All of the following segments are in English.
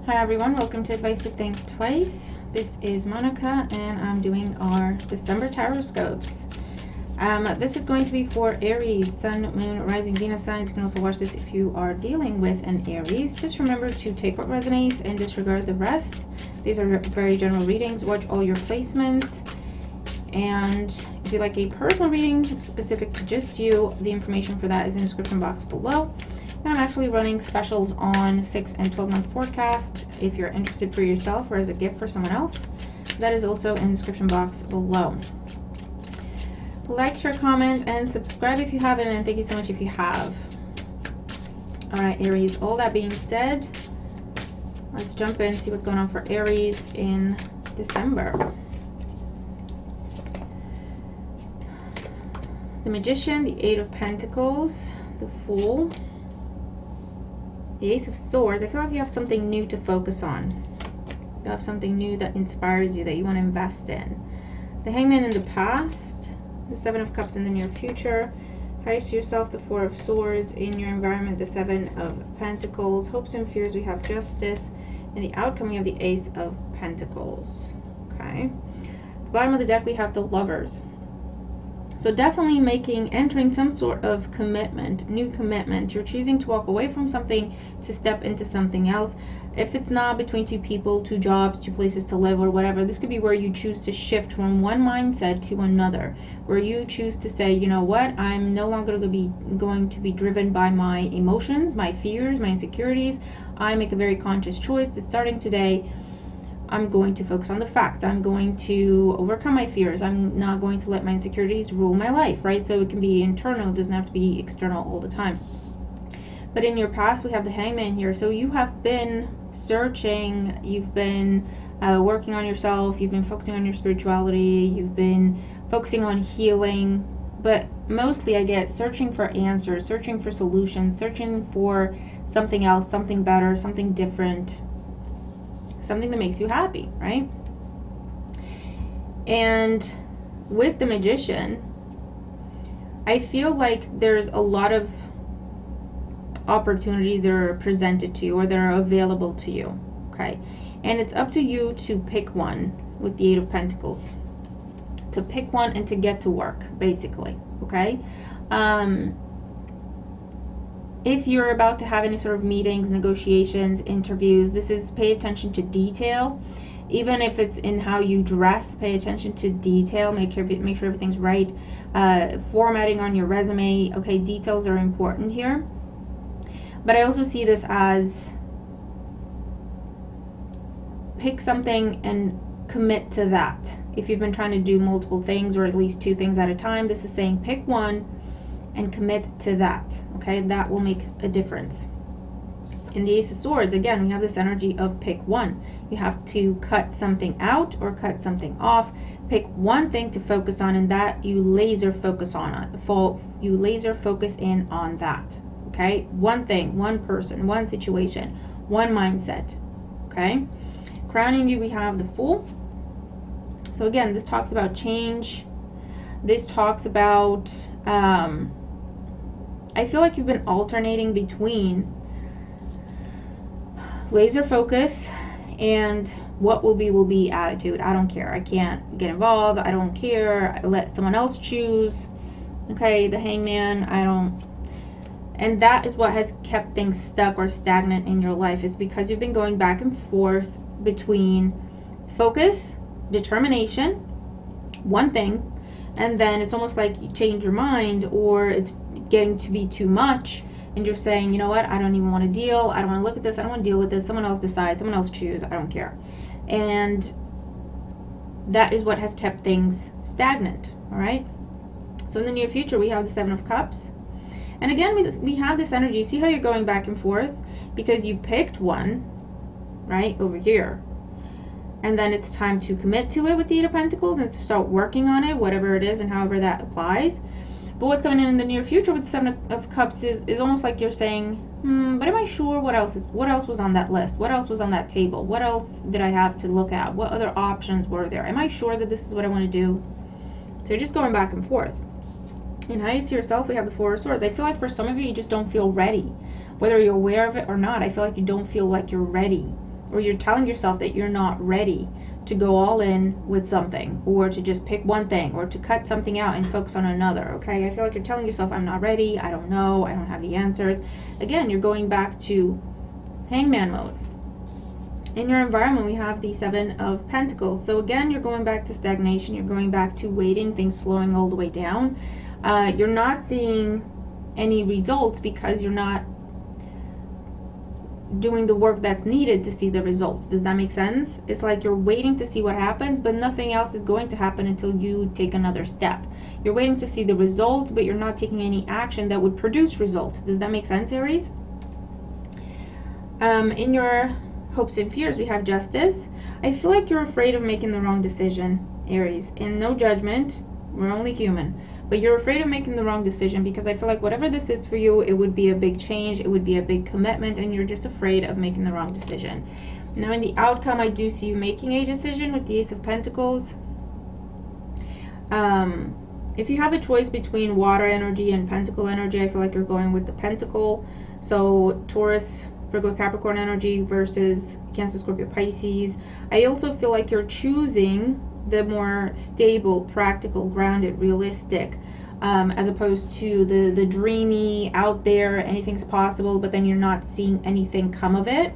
Hi everyone, welcome to Advice to Think Twice. This is Monica and I'm doing our December tarotscopes. This is going to be for Aries, Sun, Moon, Rising, Venus signs. You can also watch this if you are dealing with an Aries. Just remember to take what resonates and disregard the rest. These are very general readings. Watch all your placements. And if you'd like a personal reading specific to just you, the information for that is in the description box below. And I'm actually running specials on 6 and 12-month forecasts if you're interested for yourself or as a gift for someone else. That is also in the description box below. Like, share, comment, and subscribe if you haven't, and thank you so much if you have. Alright, Aries, all that being said, let's jump in and see what's going on for Aries in December. The Magician, the Eight of Pentacles, the Fool, the Ace of Swords. I feel like you have something new to focus on. You have something new that inspires you, that you want to invest in. The Hangman in the past, the Seven of Cups in the near future. Highest yourself, the Four of Swords. In your environment, the Seven of Pentacles. Hopes and fears, we have Justice. And the outcome, we have the Ace of Pentacles. Okay. At the bottom of the deck, we have the Lovers. So definitely entering some sort of commitment, new commitment. You're choosing to walk away from something to step into something else. If it's not between two people, two jobs, two places to live or whatever, this could be where you choose to shift from one mindset to another. Where you choose to say, you know what, I'm no longer going to be driven by my emotions, my fears, my insecurities. I make a very conscious choice that starting today, I'm going to focus on the facts. I'm going to overcome my fears. I'm not going to let my insecurities rule my life, right? So it can be internal. It doesn't have to be external all the time. But in your past, we have the Hangman here. So you have been searching. You've been working on yourself. You've been focusing on your spirituality. You've been focusing on healing. But mostly I get searching for answers, searching for solutions, searching for something else, something better, something different. Something that makes you happy, right? And with the Magician, I feel like there's a lot of opportunities that are presented to you or that are available to you, okay? And it's up to you to pick one with the Eight of Pentacles. To pick one and to get to work, basically, okay? If you're about to have any sort of meetings, negotiations, interviews, this is pay attention to detail. Even if it's in how you dress, pay attention to detail. Make sure everything's right. Formatting on your resume. Okay, details are important here. But I also see this as pick something and commit to that. If you've been trying to do multiple things or at least two things at a time, this is saying pick one and commit to that. Okay, that will make a difference. In the Ace of Swords, again, we have this energy of pick one. You have to cut something out or cut something off. Pick one thing to focus on, and that you laser focus on it. You laser focus in on that. Okay, one thing, one person, one situation, one mindset. Okay, crowning you, we have the Fool. So again, this talks about change. This talks about I feel like you've been alternating between laser focus and what will be attitude. I don't care. I can't get involved. I don't care. I let someone else choose. Okay, the Hangman, I don't. And that is what has kept things stuck or stagnant in your life, is because you've been going back and forth between focus, determination, one thing, and then it's almost like you change your mind, or it's getting to be too much and you're saying, you know what, I don't even want to deal, I don't want to look at this, I don't want to deal with this, someone else decide, someone else choose, I don't care. And that is what has kept things stagnant. All right, so in the near future we have the Seven of Cups, and again we have this energy. You see how you're going back and forth because you picked one right over here, and then it's time to commit to it with the Eight of Pentacles and to start working on it, whatever it is and however that applies. But what's coming in the near future with the Seven of Cups is almost like you're saying, but am I sure what else was on that list? What else was on that table? What else did I have to look at? What other options were there? Am I sure that this is what I want to do? So you're just going back and forth. In how you see yourself, we have the Four of Swords. I feel like for some of you, you just don't feel ready. Whether you're aware of it or not, I feel like you don't feel like you're ready. or you're telling yourself that you're not ready to go all in with something, or to just pick one thing, or to cut something out and focus on another. Okay, I feel like you're telling yourself, I'm not ready, I don't know, I don't have the answers. Again, you're going back to hangman mode. In your environment, we have the 7 of Pentacles. So again, you're going back to stagnation, you're going back to waiting, things slowing all the way down. You're not seeing any results because you're not doing the work that's needed to see the results. Does that make sense? It's like you're waiting to see what happens, but nothing else is going to happen until you take another step. You're waiting to see the results, but you're not taking any action that would produce results. Does that make sense, Aries? In your hopes and fears, we have Justice. I feel like you're afraid of making the wrong decision, Aries. And no judgment, we're only human. But you're afraid of making the wrong decision because I feel like whatever this is for you, it would be a big change, it would be a big commitment, and you're just afraid of making the wrong decision. Now in the outcome, I do see you making a decision with the Ace of Pentacles. If you have a choice between water energy and pentacle energy, I feel like you're going with the pentacle. So Taurus, Virgo, Capricorn energy versus Cancer, Scorpio, Pisces. I also feel like you're choosing the more stable, practical, grounded, realistic, as opposed to the dreamy, out there, anything's possible, but then you're not seeing anything come of it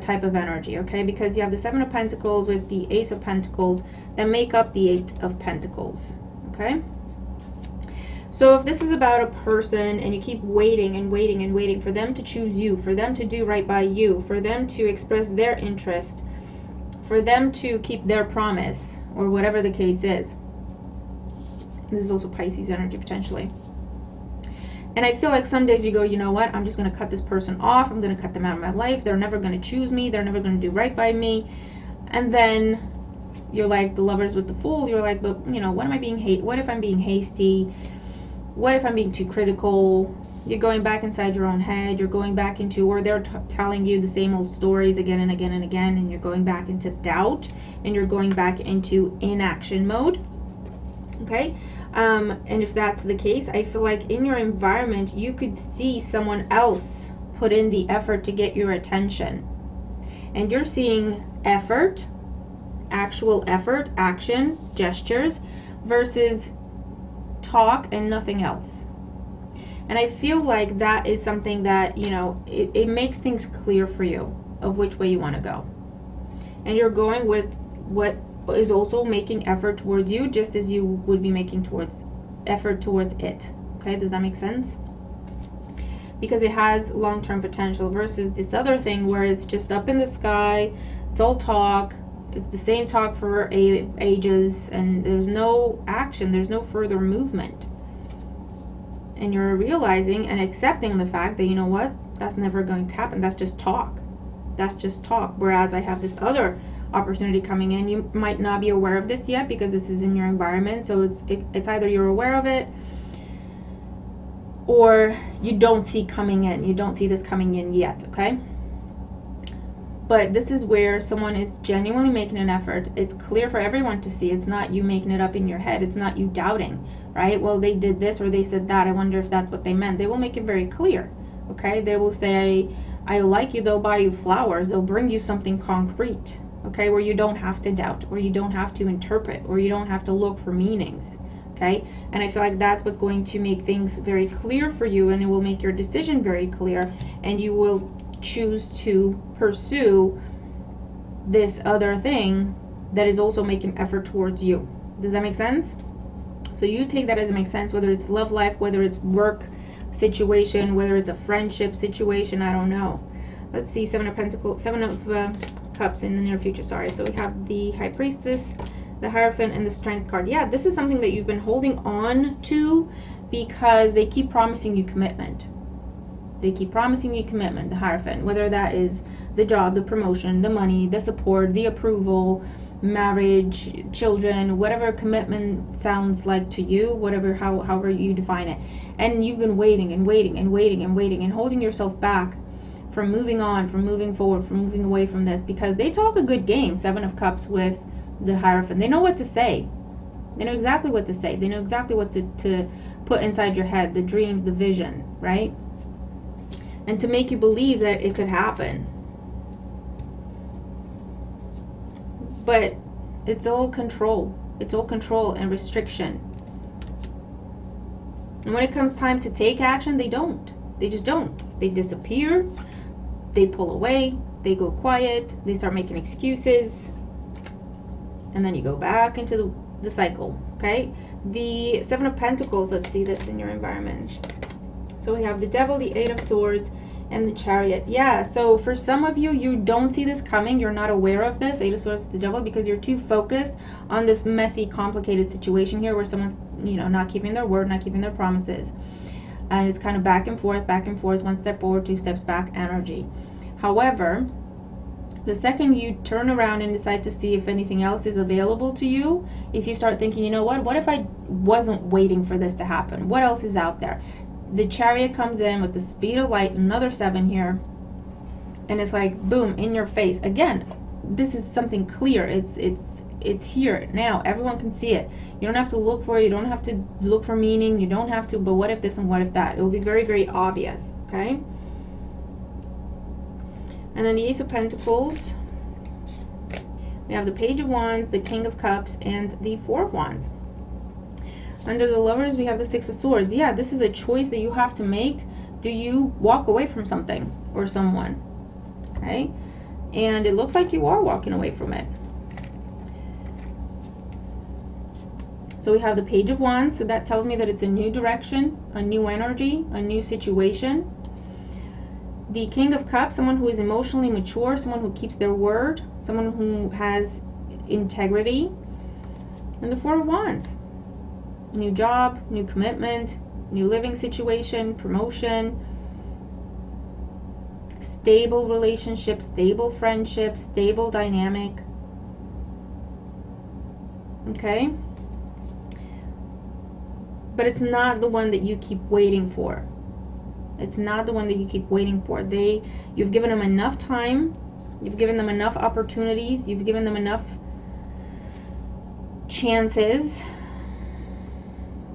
type of energy, okay? Because you have the 7 of Pentacles with the Ace of Pentacles that make up the 8 of Pentacles, okay? So if this is about a person and you keep waiting and waiting and waiting for them to choose you, for them to do right by you, for them to express their interest, for them to keep their promise, or whatever the case is. This is also Pisces energy potentially. And I feel like some days you go, you know what, I'm just going to cut this person off, I'm going to cut them out of my life, they're never going to choose me, they're never going to do right by me. And then you're like the Lovers with the Fool, you're like, but you know, what if I'm being hasty? What if I'm being too critical? You're going back inside your own head. You're going back into, or they're telling you the same old stories again and again and again, and you're going back into doubt, and you're going back into inaction mode. Okay? And if that's the case, I feel like in your environment, you could see someone else put in the effort to get your attention. And you're seeing effort, actual effort, action, gestures, versus talk and nothing else. And I feel like that is something that, you know, it makes things clear for you of which way you want to go. And you're going with what is also making effort towards you, just as you would be making effort towards it. Okay, does that make sense? Because it has long-term potential versus this other thing where it's just up in the sky, it's all talk, it's the same talk for ages, and there's no action, there's no further movement. And you're realizing and accepting the fact that, you know what, that's never going to happen. That's just talk. That's just talk. Whereas I have this other opportunity coming in. You might not be aware of this yet because this is in your environment. So it's either you're aware of it or you don't see coming in. You don't see this coming in yet, okay? But this is where someone is genuinely making an effort. It's clear for everyone to see. It's not you making it up in your head. It's not you doubting, right? Well, they did this or they said that. I wonder if that's what they meant. They will make it very clear, okay? They will say, I like you. They'll buy you flowers. They'll bring you something concrete, okay? Where you don't have to doubt, or you don't have to interpret, or you don't have to look for meanings, okay? And I feel like that's what's going to make things very clear for you, and it will make your decision very clear, and you will choose to pursue this other thing that is also making effort towards you. Does that make sense? So you take that as it makes sense, whether it's love life, whether it's work situation, whether it's a friendship situation, I don't know. Let's see, Seven of Cups in the near future. Sorry. So we have the High Priestess, the Hierophant, and the Strength card. Yeah, this is something that you've been holding on to because they keep promising you commitment. They keep promising you commitment, the Hierophant, whether that is the job, the promotion, the money, the support, the approval, marriage, children, whatever commitment sounds like to you, however you define it. And you've been waiting and waiting and waiting and waiting and holding yourself back from moving on, from moving forward, from moving away from this, because they talk a good game, Seven of Cups with the Hierophant. They know what to say. They know exactly what to say. They know exactly what to put inside your head, the dreams, the vision, right? And to make you believe that it could happen. but it's all control. It's all control and restriction. And when it comes time to take action, they don't. They just don't. They disappear. They pull away. They go quiet. They start making excuses. And then you go back into the cycle, okay? The Seven of Pentacles, let's see this in your environment. So we have the Devil, the Eight of Swords, and the Chariot. Yeah, so for some of you, you don't see this coming. You're not aware of this, Eight of Swords, the Devil, because you're too focused on this messy, complicated situation here where someone's, you know, not keeping their word, not keeping their promises. And it's kind of back and forth, one step forward, two steps back energy. However, the second you turn around and decide to see if anything else is available to you, if you start thinking, you know what if I wasn't waiting for this to happen? What else is out there? The Chariot comes in with the speed of light, another 7 here, and it's like boom, in your face. Again, this is something clear. It's here now. Everyone can see it. You don't have to look for it. You don't have to look for meaning. You don't have to, but what if this and what if that? It will be very, very obvious, okay? And then the Ace of Pentacles. We have the Page of Wands, the King of Cups, and the Four of Wands. Under the Lovers, we have the Six of Swords. Yeah, this is a choice that you have to make. Do you walk away from something or someone? Okay? And it looks like you are walking away from it. So we have the Page of Wands. So that tells me that it's a new direction, a new energy, a new situation. The King of Cups, someone who is emotionally mature, someone who keeps their word, someone who has integrity. And the Four of Wands. New job, new commitment, new living situation, promotion, stable relationship, stable friendship, stable dynamic. Okay? But it's not the one that you keep waiting for. It's not the one that you keep waiting for. You've given them enough time. You've given them enough opportunities. You've given them enough chances.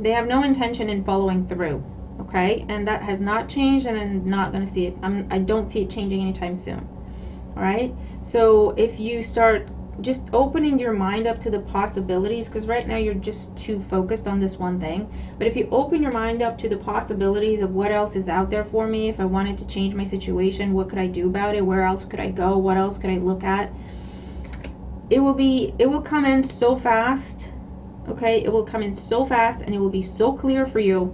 They have no intention in following through. Okay? And that has not changed, and I'm not going to see it. I don't see it changing anytime soon. All right? So if you start just opening your mind up to the possibilities, because right now you're just too focused on this one thing, but if you open your mind up to the possibilities of what else is out there for me, if I wanted to change my situation, what could I do about it, where else could I go, what else could I look at, it will come in so fast. Okay, it will come in so fast, and it will be so clear for you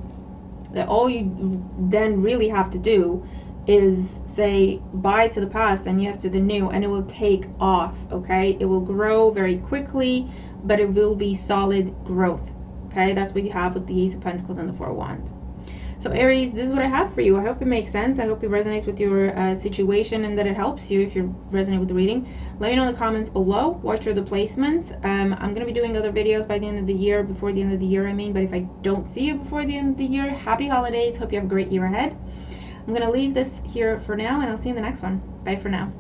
that all you then really have to do is say bye to the past and yes to the new, and it will take off. Okay, it will grow very quickly, but it will be solid growth. Okay, that's what you have with the Ace of Pentacles and the Four of Wands. So Aries, this is what I have for you. I hope it makes sense. I hope it resonates with your situation, and that it helps you if you resonate with the reading. Let me know in the comments below what are the placements. I'm going to be doing other videos by the end of the year, before the end of the year I mean, but if I don't see you before the end of the year, happy holidays. Hope you have a great year ahead. I'm going to leave this here for now, and I'll see you in the next one. Bye for now.